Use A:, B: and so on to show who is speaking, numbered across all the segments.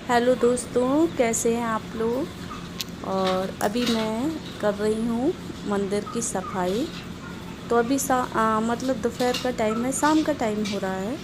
A: Hello दोस्तों, कैसे हैं आप लोग। और अभी मैं कर रही हूँ मंदिर की सफाई। तो अभी मतलब दोपहर का टाइम है, शाम का टाइम हो रहा है।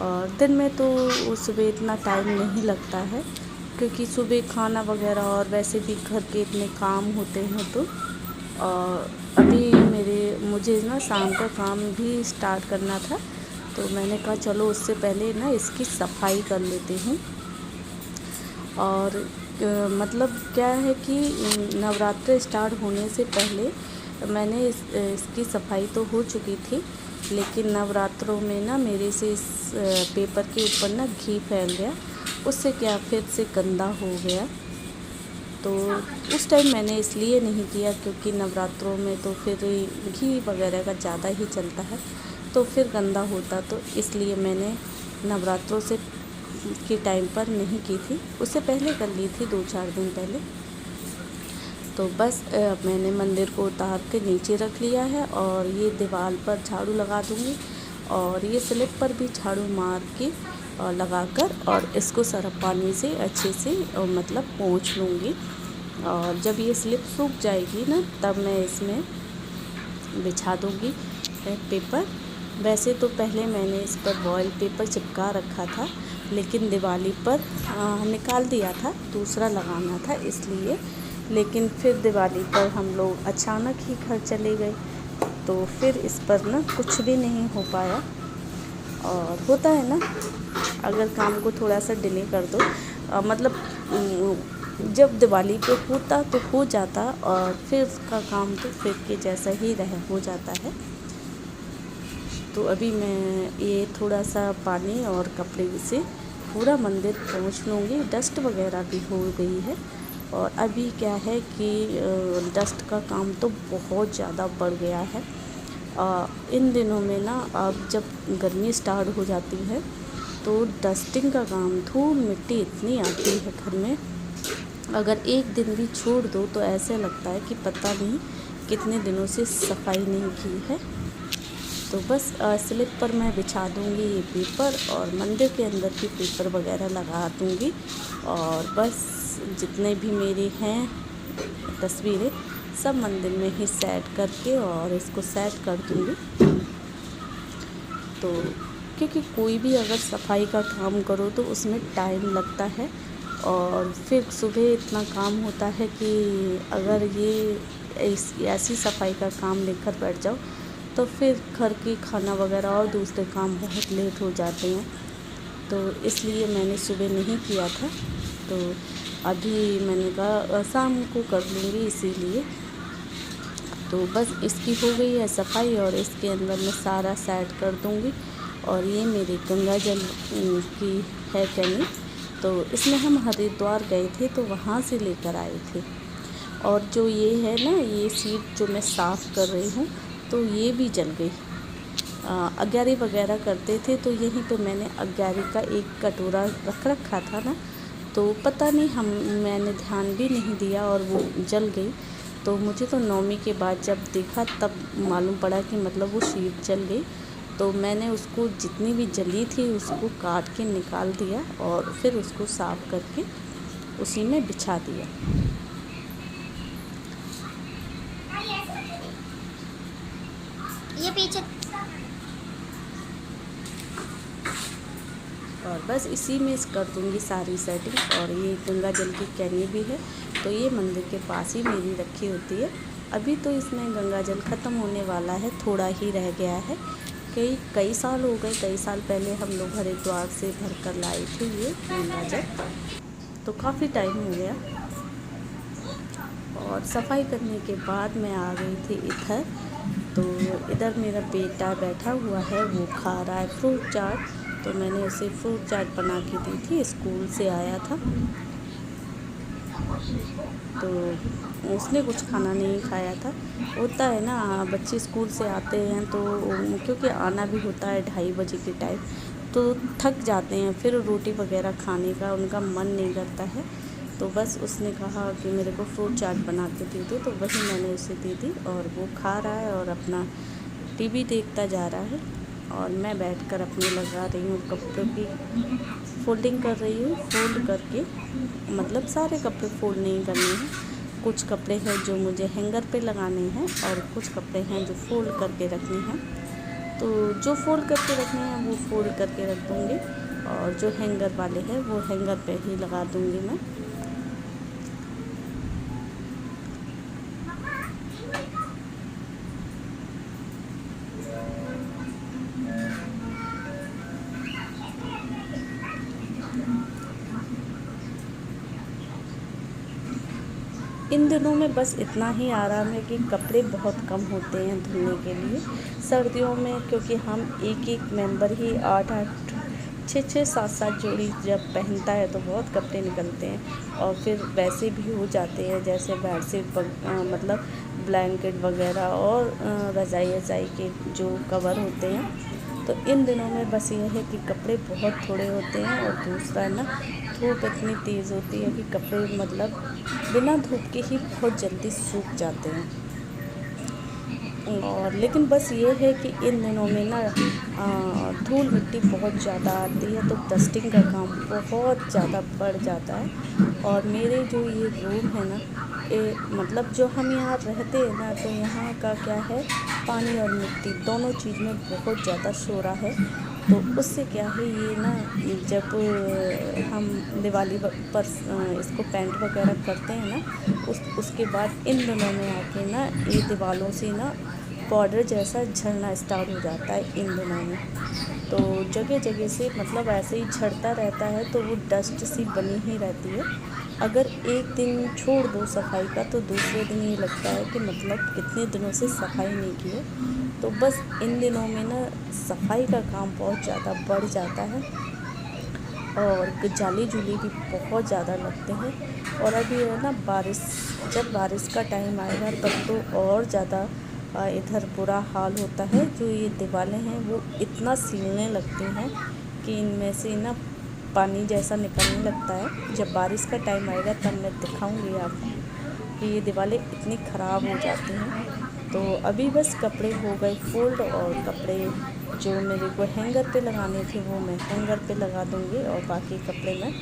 A: और दिन में तो सुबह इतना टाइम नहीं लगता है, क्योंकि सुबह खाना वगैरह और वैसे भी घर के इतने काम होते हैं। तो और अभी मुझे ना शाम का काम भी स्टार्ट करना था, तो मैंने कहा चलो उससे पहले ना इसकी सफाई कर लेती हूँ। और मतलब क्या है कि नवरात्र स्टार्ट होने से पहले मैंने इसकी सफाई तो हो चुकी थी, लेकिन नवरात्रों में ना मेरे से इस पेपर के ऊपर ना घी फैल गया। उससे क्या फिर से गंदा हो गया। तो उस टाइम मैंने इसलिए नहीं किया, क्योंकि नवरात्रों में तो फिर घी वगैरह का ज़्यादा ही चलता है, तो फिर गंदा होता। तो इसलिए मैंने नवरात्रों से के टाइम पर नहीं की थी, उससे पहले कर ली थी 2-4 दिन पहले। तो बस मैंने मंदिर को उतार के नीचे रख लिया है, और ये दीवार पर झाड़ू लगा दूँगी, और ये स्लिप पर भी झाड़ू मार के लगाकर और इसको सरफ पानी से अच्छे से मतलब पोंछ लूँगी। और जब ये स्लिप सूख जाएगी ना, तब मैं इसमें बिछा दूँगी पेपर। वैसे तो पहले मैंने इस पर वॉइल पेपर चिपका रखा था, लेकिन दिवाली पर निकाल दिया था, दूसरा लगाना था इसलिए। लेकिन फिर दिवाली पर हम लोग अचानक ही घर चले गए, तो फिर इस पर ना कुछ भी नहीं हो पाया। और होता है ना, अगर काम को थोड़ा सा डिले कर दो, मतलब जब दिवाली पे होता तो हो जाता, और फिर उसका काम तो फिर के जैसा ही हो जाता है। तो अभी मैं ये थोड़ा सा पानी और कपड़े से पूरा मंदिर पोंछ लूँगी। डस्ट वगैरह भी हो गई है। और अभी क्या है कि डस्ट का काम तो बहुत ज़्यादा बढ़ गया है। इन दिनों में ना, अब जब गर्मी स्टार्ट हो जाती है तो डस्टिंग का काम, धूल मिट्टी इतनी आती है घर में, अगर एक दिन भी छोड़ दो तो ऐसे लगता है कि पता नहीं कितने दिनों से सफाई नहीं की है। तो बस स्लिप पर मैं बिछा दूँगी ये पेपर, और मंदिर के अंदर भी पेपर वगैरह लगा दूँगी। और बस जितने भी मेरे हैं तस्वीरें, सब मंदिर में ही सेट करके और इसको सेट कर दूँगी। तो क्योंकि कोई भी अगर सफाई का काम करो तो उसमें टाइम लगता है, और फिर सुबह इतना काम होता है कि अगर ये ऐसी सफाई का काम लेकर बैठ जाओ तो फिर घर की खाना वगैरह और दूसरे काम बहुत लेट हो जाते हैं। तो इसलिए मैंने सुबह नहीं किया था, तो अभी मैंने कहा शाम को कर लूँगी, इसीलिए। तो बस इसकी हो गई है सफाई, और इसके अंदर मैं सारा सेट कर दूँगी। और ये मेरे गंगा जल की है कैनी, तो इसमें हम हरिद्वार गए थे तो वहाँ से लेकर आए थे। और जो ये है ना, ये सीट जो मैं साफ़ कर रही हूँ, तो ये भी जल गई। अग्यारी वगैरह करते थे तो यहीं पे मैंने अग्यारी का एक कटोरा रख रखा था ना, तो पता नहीं मैंने ध्यान भी नहीं दिया और वो जल गई। तो मुझे तो नौमी के बाद जब देखा तब मालूम पड़ा कि मतलब वो शीट जल गई। तो मैंने उसको जितनी भी जली थी उसको काट के निकाल दिया, और फिर उसको साफ़ करके उसी में बिछा दिया।
B: ये पीछे।
A: और बस इसी में कर दूँगी सारी सेटिंग। और ये गंगा जल की कैनी भी है, तो ये मंदिर के पास ही मेरी रखी होती है। अभी तो इसमें गंगा जल ख़त्म होने वाला है, थोड़ा ही रह गया है। कई साल हो गए, कई साल पहले हम लोग हरिद्वार से भर कर लाए थे ये गंगा जल, तो काफ़ी टाइम हो गया। और सफाई करने के बाद मैं आ गई थी इधर। तो इधर मेरा बेटा बैठा हुआ है, वो खा रहा है फ्रूट चाट। तो मैंने उसे फ्रूट चाट बना के दी थी, स्कूल से आया था तो उसने कुछ खाना नहीं खाया था। होता है ना, बच्चे स्कूल से आते हैं तो क्योंकि आना भी होता है 2:30 बजे के टाइम, तो थक जाते हैं, फिर रोटी वगैरह खाने का उनका मन नहीं करता है। तो बस उसने कहा कि मेरे को फ्रूट चाट बना के दे दो, तो वही मैंने उसे दे दी, और वो खा रहा है और अपना टीवी देखता जा रहा है। और मैं बैठकर अपनी लगा रही हूँ कपड़ों की फोल्डिंग कर रही हूँ। फोल्ड करके मतलब सारे कपड़े फोल्ड नहीं करने हैं, कुछ कपड़े हैं जो मुझे हैंगर पे लगाने हैं और कुछ कपड़े हैं जो फोल्ड करके रखने हैं। तो जो फोल्ड करके रखने हैं वो फोल्ड करके रख दूँगी और जो हैंगर वाले हैं वो हैंगर पे ही लगा दूँगी मैं। इन दिनों में बस इतना ही आराम है कि कपड़े बहुत कम होते हैं धुलने के लिए। सर्दियों में क्योंकि हम एक मेंबर ही 8-8 6-6 7-7 जोड़ी जब पहनता है तो बहुत कपड़े निकलते हैं और फिर वैसे भी हो जाते हैं, जैसे बेडशीट मतलब ब्लैंकेट वगैरह और रज़ाई के जो कवर होते हैं। तो इन दिनों में बस ये है कि कपड़े बहुत थोड़े होते हैं और दूसरा ना धूप इतनी तेज़ होती है कि कपड़े मतलब बिना धूप के ही बहुत जल्दी सूख जाते हैं। और लेकिन बस ये है कि इन दिनों में ना धूल मिट्टी बहुत ज़्यादा आती है तो डस्टिंग का काम बहुत ज़्यादा बढ़ जाता है। और मेरे जो ये रूम है ना, मतलब जो हम यहाँ रहते हैं ना, तो यहाँ का क्या है, पानी और मिट्टी दोनों चीज़ में बहुत ज़्यादा शोरा है। तो उससे क्या है, ये ना जब हम दिवाली पर इसको पेंट वगैरह करते हैं ना, उसके बाद इन दिनों में आके ना ये दीवारों से ना पाउडर जैसा झड़ना स्टार्ट हो जाता है इन दिनों में। तो जगह जगह से मतलब ऐसे ही झड़ता रहता है तो वो डस्ट सी बनी ही रहती है। अगर एक दिन छोड़ दो सफाई का तो दूसरे दिन ये लगता है कि मतलब कितने दिनों से सफाई नहीं की है। तो बस इन दिनों में ना सफाई का काम बहुत ज़्यादा बढ़ जाता है और जाली जुली भी बहुत ज़्यादा लगते हैं। और अभी है ना बारिश, जब बारिश का टाइम आएगा तब तो और ज़्यादा इधर बुरा हाल होता है। जो ये दीवारें हैं वो इतना सीलने लगती हैं कि इनमें से ना पानी जैसा निकलने लगता है। जब बारिश का टाइम आएगा तब मैं दिखाऊंगी आपको कि ये दीवारें इतनी ख़राब हो जाती हैं। तो अभी बस कपड़े हो गए फोल्ड और कपड़े जो मेरे को हैंगर पे लगाने थे वो मैं हैंगर पे लगा दूँगी और बाकी कपड़े मैं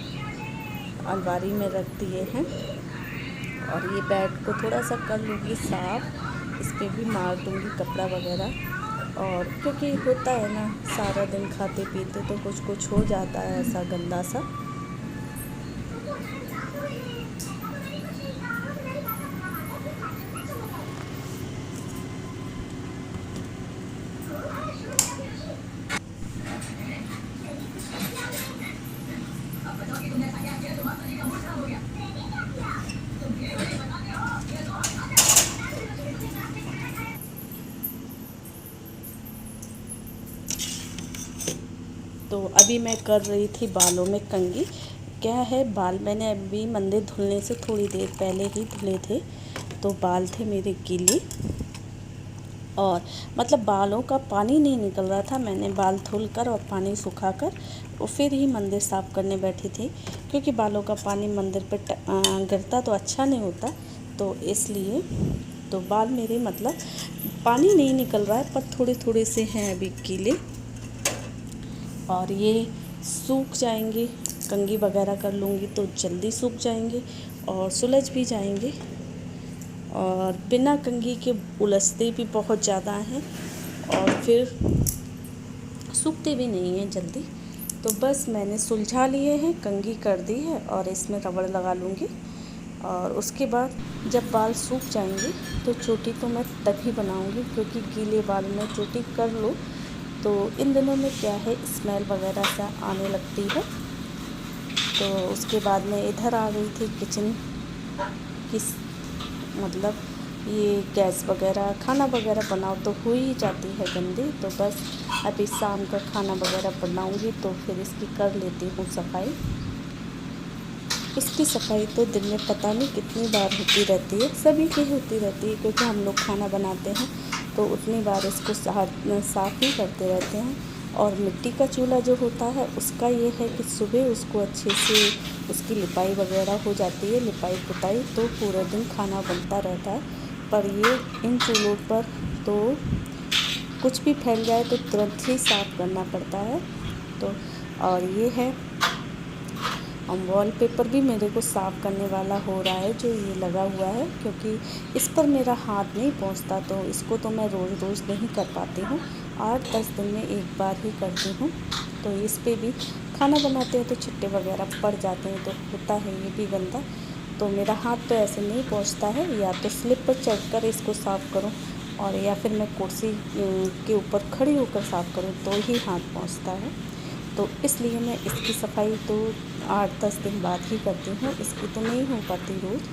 A: अलमारी में रख दिए हैं। और ये बेड को थोड़ा सा कर लूँगी साफ़, इस पर भी मार दूँगी कपड़ा वगैरह। और क्योंकि होता है ना, सारा दिन खाते पीते तो कुछ कुछ हो जाता है ऐसा गंदा सा। तो अभी मैं कर रही थी बालों में कंघी। क्या है, बाल मैंने अभी मंदिर धुलने से थोड़ी देर पहले ही धुले थे, तो बाल थे मेरे गीले और मतलब बालों का पानी नहीं निकल रहा था। मैंने बाल धुल कर और पानी सुखाकर और फिर ही मंदिर साफ़ करने बैठी थी, क्योंकि बालों का पानी मंदिर पर गिरता तो अच्छा नहीं होता, तो इसलिए। तो बाल मेरे मतलब पानी नहीं निकल रहा है पर थोड़े थोड़े से हैं अभी गीले और ये सूख जाएंगे। कंघी वगैरह कर लूँगी तो जल्दी सूख जाएंगे और सुलझ भी जाएंगे। और बिना कंघी के उलझते भी बहुत ज़्यादा हैं और फिर सूखते भी नहीं हैं जल्दी। तो बस मैंने सुलझा लिए हैं, कंघी कर दी है और इसमें रबड़ लगा लूँगी। और उसके बाद जब बाल सूख जाएंगे तो चोटी तो मैं तभी बनाऊँगी, क्योंकि गीले बाल में चोटी कर लो तो इन दिनों में क्या है, स्मेल वगैरह सा आने लगती है। तो उसके बाद मैं इधर आ गई थी किचन की, मतलब ये गैस वगैरह खाना वगैरह बनाओ तो हो ही जाती है गंदी। तो बस अभी शाम का खाना वगैरह बनाऊंगी तो फिर इसकी कर लेती हूँ सफाई। इसकी सफाई तो दिन में पता नहीं कितनी बार होती रहती है, सभी की होती रहती है, क्योंकि हम लोग खाना बनाते हैं तो उतनी बार इसको साफ़ ही करते रहते हैं। और मिट्टी का चूल्हा जो होता है उसका ये है कि सुबह उसको अच्छे से उसकी लिपाई वगैरह हो जाती है, लिपाई पुताई, तो पूरे दिन खाना बनता रहता है। पर ये इन चूल्हों पर तो कुछ भी फैल जाए तो तुरंत ही साफ़ करना पड़ता है। तो और ये है वॉलपेपर भी मेरे को साफ़ करने वाला हो रहा है, जो ये लगा हुआ है, क्योंकि इस पर मेरा हाथ नहीं पहुंचता, तो इसको तो मैं रोज़ रोज़ नहीं कर पाती हूँ, 8-10 दिन में एक बार ही करती हूँ। तो इस पे भी खाना बनाते हैं तो छिट्टे वगैरह पड़ जाते हैं, तो होता है ये भी गंदा। तो मेरा हाथ तो ऐसे नहीं पहुंचता है, या तो स्लिप पर चढ़कर इसको साफ़ करूँ और या फिर मैं कुर्सी के ऊपर खड़ी होकर साफ़ करूँ तो ही हाथ पहुंचता है। तो इसलिए मैं इसकी सफाई तो 8-10 दिन बाद ही करती हूँ, इसकी तो नहीं हो पाती रोज़।